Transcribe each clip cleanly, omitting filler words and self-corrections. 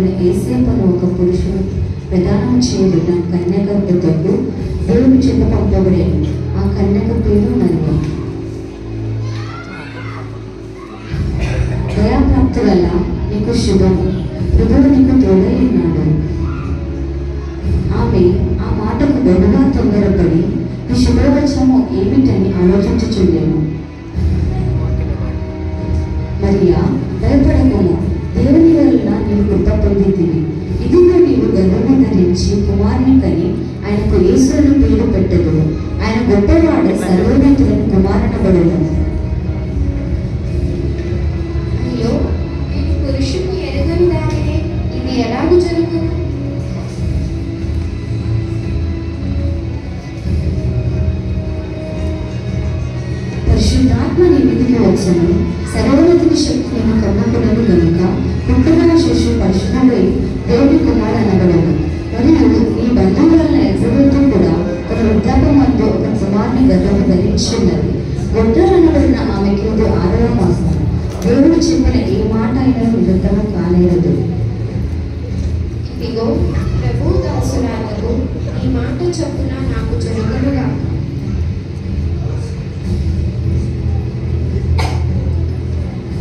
కుమారుడైన యేసేపును ఒక పురుషుడు ప్రదానం చేయబడిన కన్యక వద్దకు దేవుని చేత పంపబడేది. ఆ కన్యక పేరు మరియ. దయాప్రాప్తి వల్ల నీకు శుభము, ప్రభువు నీకు తోడై ఉన్నాడు. ఆమె ఆ మాటకు బహుగా తొందరపడి ఈ శుభవచనము ఏమిటని ఆలోచించుచుండెను. మరియా, భయపడకము, దేవుని వలన నీవు కృప పొందితివి. ఇదిగో నీవు గర్భము ధరించి కుమారుని కని ఆయనకు యేసు అని పేరు పెట్టెదవు. ఆయన గొప్పవాడు, సర్వోన్నతుడైన కుమారునబడును. అయ్యో, నేను పురుషుని ఎరుగని దానినే, ఇది ఎలాగూ జరుగును? పరిశుద్ధాత్మ నీ మీదికి వచ్చెను, సర్వోన్నతుని శక్తి నేను కమ్మకులను గనుక పుట్టిన శిశువు పరిశుద్ధుడై దేవుని కుమారుడు అనబడను. మరియు నీ బంధువులైన ఎలిజబెతు కూడా తన వృద్ధాపమందు ఒక కుమారుని గర్భము ధరించున్నది. గొడ్డలనబడిన ఆమెకి ఇది 6వ మాసం. దేవుడు చెప్పిన ఏ మాట అయినా నిరంతరం కానేరదు. ఇదిగో ప్రభు దాసురాలకు ఈ మాట చొప్పున నాకు జరుగునుగా.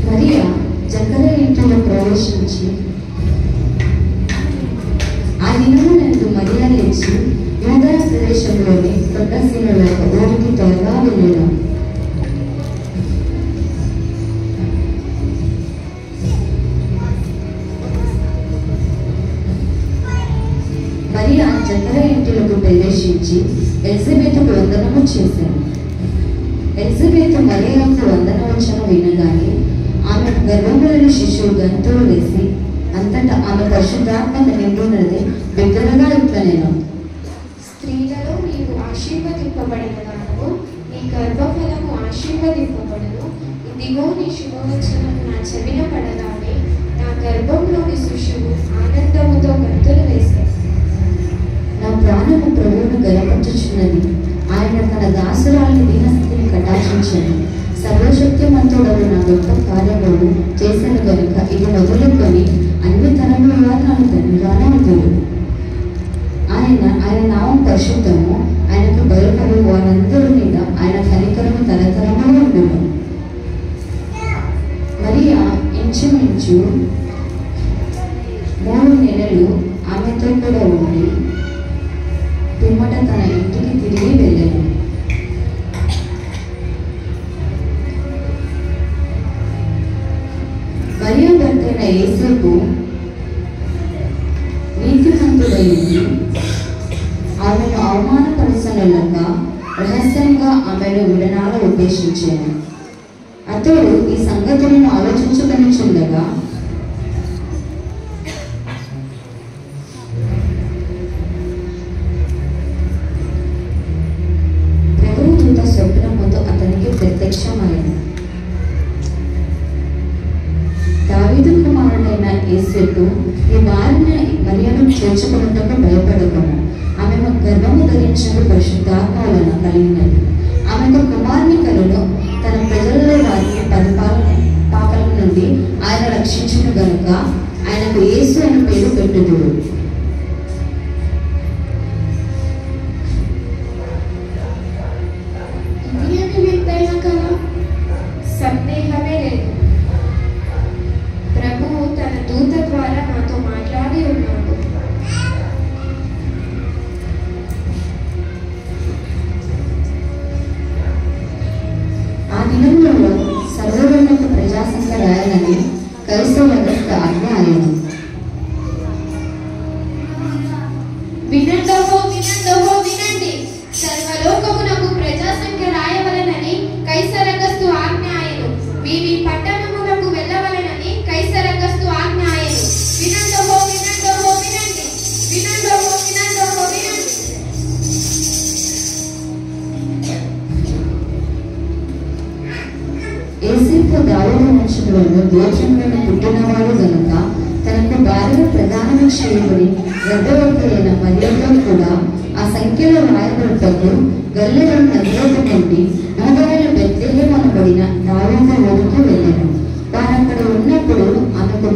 మరియా జకర్యా ఇంటిలో ప్రవేశించి ఆ దినమునందు మరియా లేచి యూదయ ప్రదేశంలోని కొండసీమల ఊరికి త్వరగా వెళ్ళెను. మరియా జకర్యా ఇంటిలోకి ప్రవేశించి ఎలిజబెతుకు వందనము చేశాను. ఎలిజబెతు మరియకు వందనవచనం వినగానే ఆమె గర్భంలోని శిశువు గంతులు వేసి అంతటా ఆమె పరిశుద్ధాత్మ నిండున్నది. బిగ్గరగా ఇట్లా నేను, స్త్రీలలో నీవు ఆశీర్వదింపబడిన దానవు, నీ గర్భఫలము ఆశీర్వదింపబడును. ఇదిగో నీ శుభవచనం నా చెవిన పడగానే నా గర్భంలోని శిశువు ఆనందముతో గంతులు వేశాడు. నా ప్రాణము ప్రభువును గర్వపరచుచున్నది. ఆయన తన దాసురాలి దీనస్థితిని కటాక్షించను. సర్వశక్తిమంతుడవు నా గొప్ప కార్యములు చేశాను గనుక ఇది మొదలుకొని అన్ని తరముల వారు నన్ను ధన్యురాలవుతారు. ఆయన నామం పరిశుద్ధము. ఆయనకు భయపడే వారందరి మీద ఆయన కనికరము తరతరములు ఉండును. మరియా ఇంచుమించు 3 నెలలు ఆమెతో కూడా ఉండి పిమ్మట తన ఇంటికి తిరిగి వెళ్ళాను. మరియా భర్తైన యేసేపు నీతిమంతుడైంది. ఆమెను అవమానపరచనలక రహస్యంగా ఆమెను విడనాల ఉద్దేశించాను. అతడు ఈ సంగతులను ఆలోచించుకొని చుండగా ప్రభువు దూత స్వప్నముతో అతనికి ప్రత్యక్షమైంది. దావీదు కుమారుడైన యేసేపు, ఈ భార్యను మరియను చేర్చుకున్నట్టుకు భయపడకము. ఆమె గర్భము ధరించిన పరిశుద్ధాత్మ వలన కలిగినది. ఆమెకు కుమారుని కలును. తన ప్రజలలో వారిని పాపల నుండి ఆయన రక్షించును గనుక ఆయనకు యేసు అని పేరు పెట్టుదురు. సందేహమే లేదు. ప్రభువు తన దూత ద్వారా నాతో మాట్లాడి ఉన్నాడు. ఆ దినములలో సర్వోన్నత ప్రజాసంఘ రాయాలని కైసర్ అగస్త ఆజ్ఞ ఆయను. వినండి, సర్వలోకమునకు ప్రజాసంఖ్య రాయవలనని కైసర్ అగస్తు ఆజ్ఞ ఆయను. మీ పట్టణములకు వెళ్ళవలనని కైసర్ అగస్తు ఆజ్ఞ ఆయను. వినండి. యేసేపు దావీదు వంశంలో గోత్రములను పుట్టినవాడు గనుక తనకు భార్యను ప్రధానము చేయబడి గర్భవతి అయిన మరియతో కూడా ఆ సంఖ్యలో రాయబడుటకు గలిలయ నగరము నుండి యూదయలో బెత్లెహేము అనబడిన దావీదు ఊరికి వెళ్ళెను. వారు అక్కడ ఉన్నప్పుడు ఆమెకు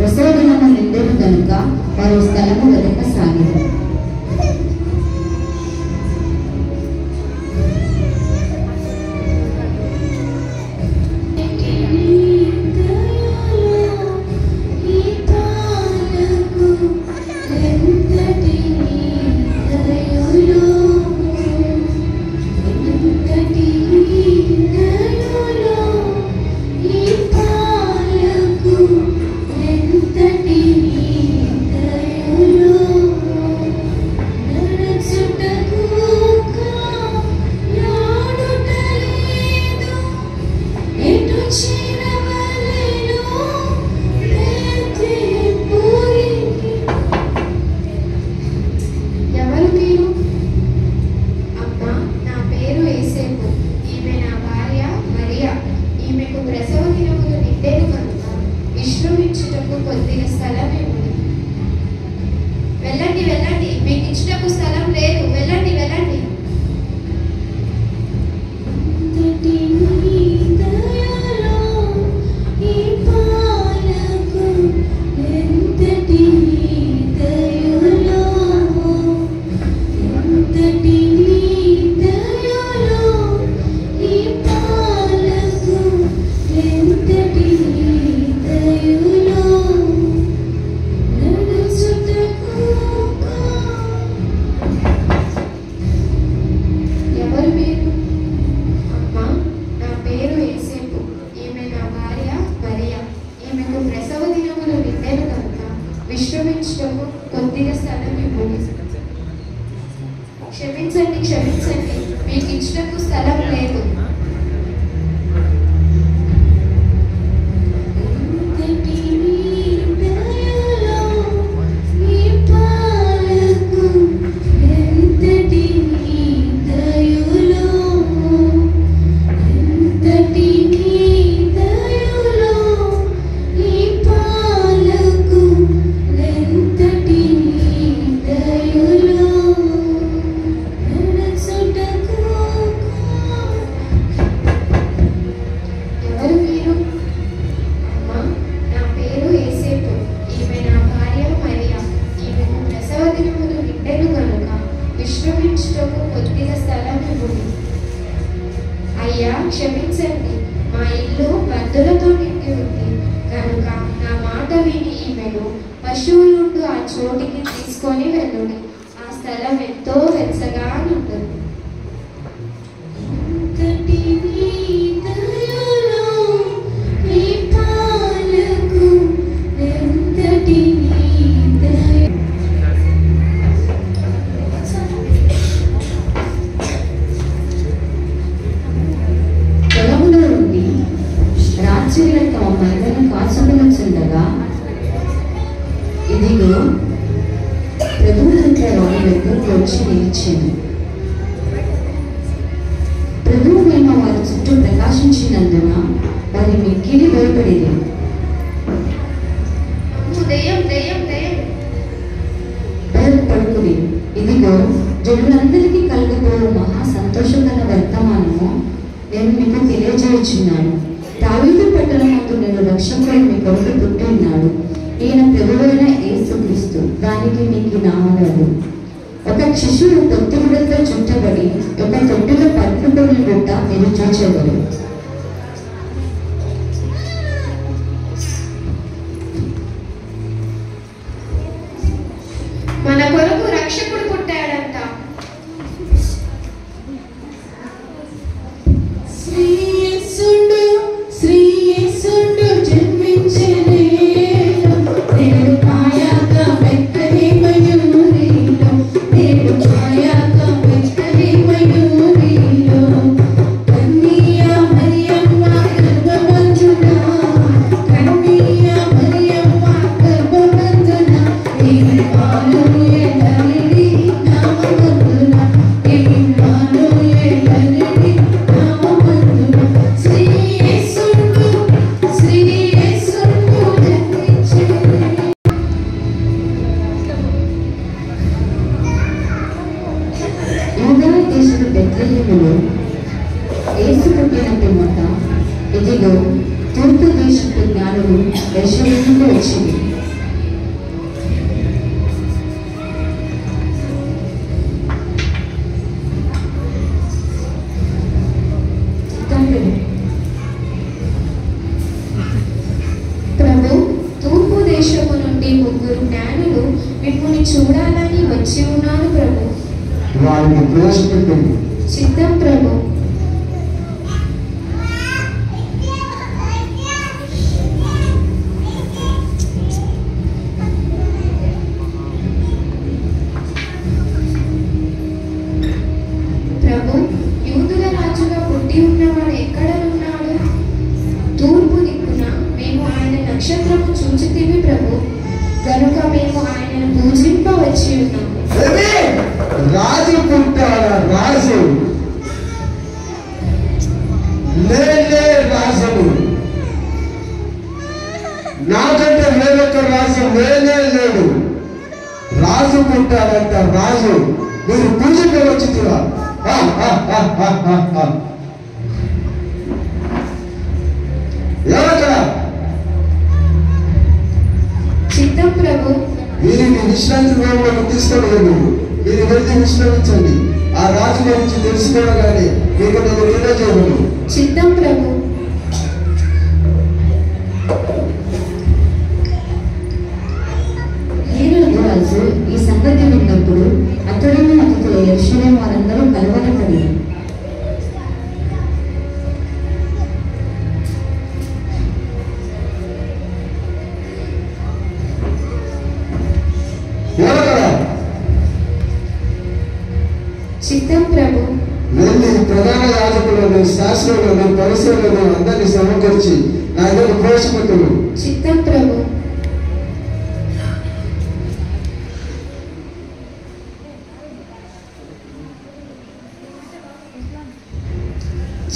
ప్రసవ దినము నిండెను గనుక వారు స్థలము వెతకసాగిరి. వెళ్ళండి వెళ్ళండి, మీకు ఇచ్చినకు స్థలం లేదు, వెళ్ళండి వెళ్ళండి. విశ్రమించటకు కొద్దిగా స్థలం ఇవ్వండి. క్షమించండి క్షమించండి, మీకు ఇచ్చినకు స్థలం లేదు. విశ్రమించుటకు కొద్దిగా స్థలం ఇవ్వండి. అయ్యా క్షమించండి, మా ఇల్లు బంధులతో నిండి ఉంది కనుక నా మాట విని ఈమెను పశువులుండు ఆ చోటికి తీసుకొని వెళ్ళండి. ఆ స్థలం ఎంతో వెచ్చగా ఉంటుంది. తమ మహిళను కాచుకొనుచుండగా ఇదిగో ప్రభువులంతా వారి దగ్గరకు వచ్చి నిలిచాను. ప్రభువు మేము వారి చుట్టూ ప్రకాశించినందున వారి మిక్కిలి భయపడేది. భయపడుకుని ఇదిగో జనులందరికీ కలగబోయే మహా సంతోషకర వర్తమానము నేను మీకు తెలియజేయుచున్నాను. దావీదు పట్టణమందు నేను రక్షకుడు మీ కొరకు పుట్టి ఉన్నాడు. ఈయన ప్రభువైన యేసుక్రీస్తు. దానికి మీకు నామములు. ఒక శిశువు పొత్తిగుడ్డతో చుట్టబడి ఒక తొట్టిలో పట్టుకొని గుట్ట మీరు చూచెదరు. మన కొరకు రక్షకుడు పుట్టాడంట. Hallelujah. జ్ఞానులు మిమ్మల్ని చూడాలని వచ్చి ఉన్నాను ప్రభు. వారిని ప్రవేశపెట్టండి. చిత్తం ప్రభు. ప్రభు, యూదుల రాజుగా పుట్టి ఉన్నవాడు ఎక్కడ ఉన్నాడు? తూర్పు దిక్కున మేము ఆయన నక్షత్రము చూచితిమి ప్రభు, కనుక మేము ఆయనను పూజింపవచ్చి ఉన్నాము. రాజు పుట్టాడా? రాజు నేనే రాజును, నాకంటే వేరొక రాజు నేనే లేడు. రాజు పుట్టాడంట. రాజు మీరు పూజకి వచ్చిరా? ఎవరక్కడ? చిత్తం ప్రభు. వీరిని విశ్రాంతి గృహంలోకి తీసుకెళ్ళలేదు. మీరు వెళ్ళి విశ్రమించండి. ఆ రాజు గురించి తెలుసుకోవగానే మీకు నేను తెలియజేయను. చిత్తం ప్రభు. హేరోదు రాజు ఈ సంగతి విన్నప్పుడు అతడును అతిథులు యెరూషలేము వారందరూ కలవరపడిరి. చిత్తం ప్రభు. వెళ్ళి ప్రధాన యాజకులను, శాస్త్రులను, పరిసరులను అందరినీ సమకూర్చి నా దగ్గర ప్రవేశపెట్టును. చిత్తం ప్రభు.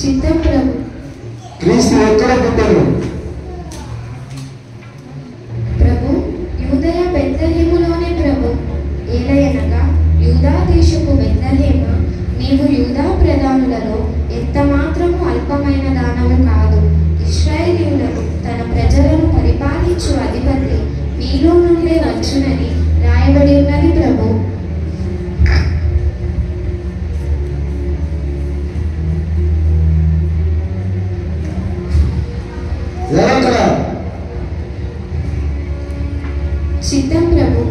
చిత్తం ప్రభు. క్రీస్తు ఎక్కడ పుట్టారు? ప్రభు, యూదయ బెత్లెహేములోనే ప్రభు. ఏలయనగా యూదా దేశపు బెత్లెహేమ, నీవు యూదా ప్రధానులలో ఎంత మాత్రము అల్పమైన దానము కాదు. ఇశ్రాయేలీయులను తన ప్రజలను పరిపాలించు అధిపతి నీలో నుండే వచ్చునని రాయబడి ఉన్నది ప్రభు. చిత్తం ప్రభు.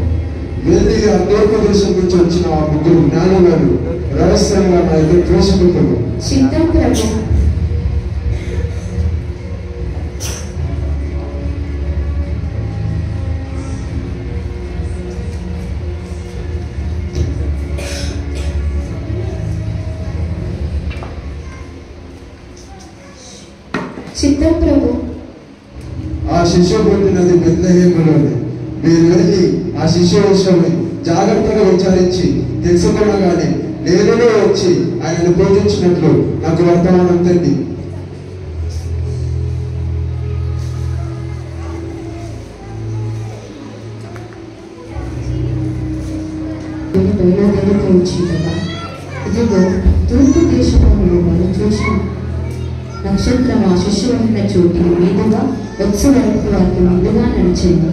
వెళ్ళి ఆ తూర్పు దేశం నుంచి వచ్చిన ఆ ముగ్గురు జ్ఞానులను రహస్యంగా నా దగ్గర ప్రవేశపెట్టారు. చిత్తం ప్రభు. చిత్తం ప్రభు. ఆ శిశువు పుట్టినది బెత్లెహేములోనే. మీరు వెళ్ళి ఆ శిశువు విషయమై జాగ్రత్తగా విచారించి తెలుసుకునగానే నేరుగా వచ్చి ఆయనను పూజించినట్లు నాకు వర్తమానం తండి. బయలుదేరుతూ వచ్చిండగా ఇదిగో తూర్పు దేశంలో వారు చూసిన నక్షత్రం ఆ శిశువు ఉన్న చోటికి మీదుగా వచ్చే వరకు వారికి ముందుగా నడిచింది.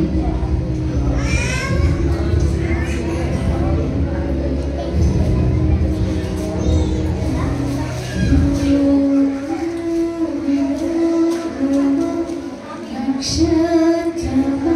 నక్షత్రమా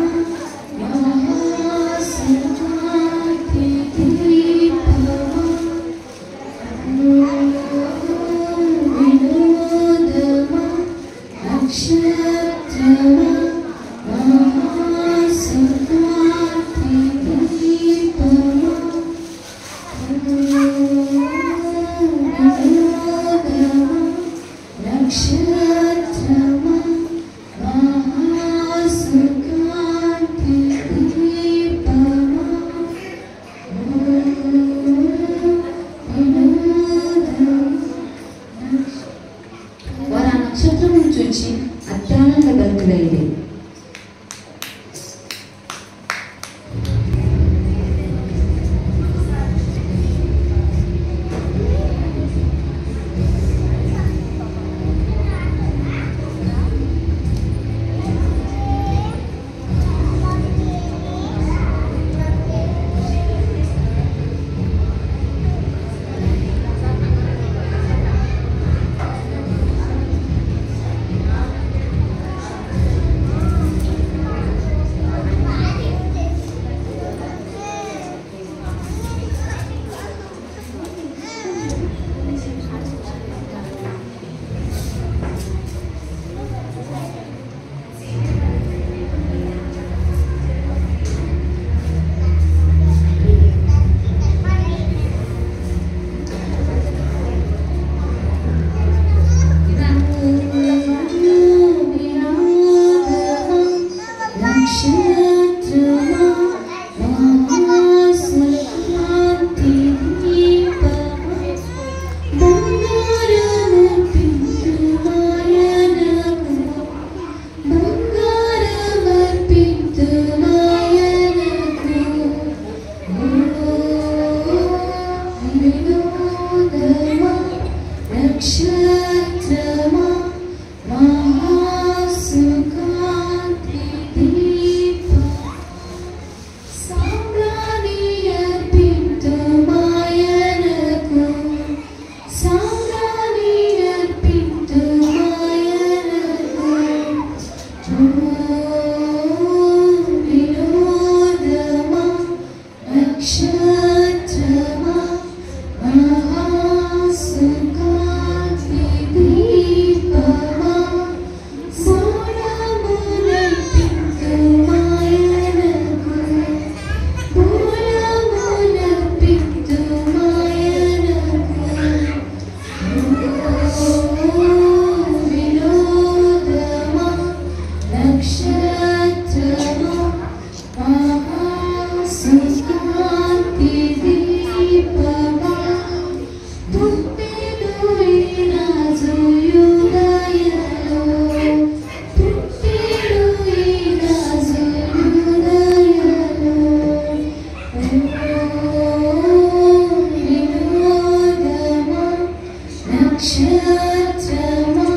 సుకాంతి దీపమా పుట్టెను ఈ రాజు యూదయలో పుట్టెను ఈ రాజు యూదయలో వినోదమా నక్షత్రమా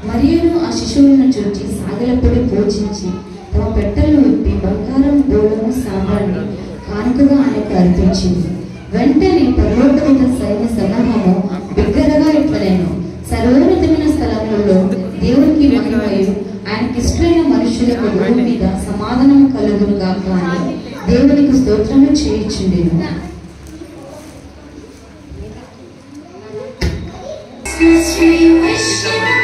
మరియును ఆ శిశువులను చూచి సాగలపడి పూజించి తమ పెట్టెలను విప్పి బంగారం గోళము సాంబ్రాన్ని కానుకగా ఆయనకు అర్పించింది. వెంటనే పరలోకమిత సైన్య సమూహము బిగ్గరగా ఇట్లనేను, సర్వోన్నతమైన స్థలములలో దేవునికి మహిమయు ఆయనకి ఇష్టమైన మనుషులకు భూమి మీద సమాధానము కలుగును గాక అని దేవునికి స్తోత్రము చేయుచుండెను. Sri Vishnu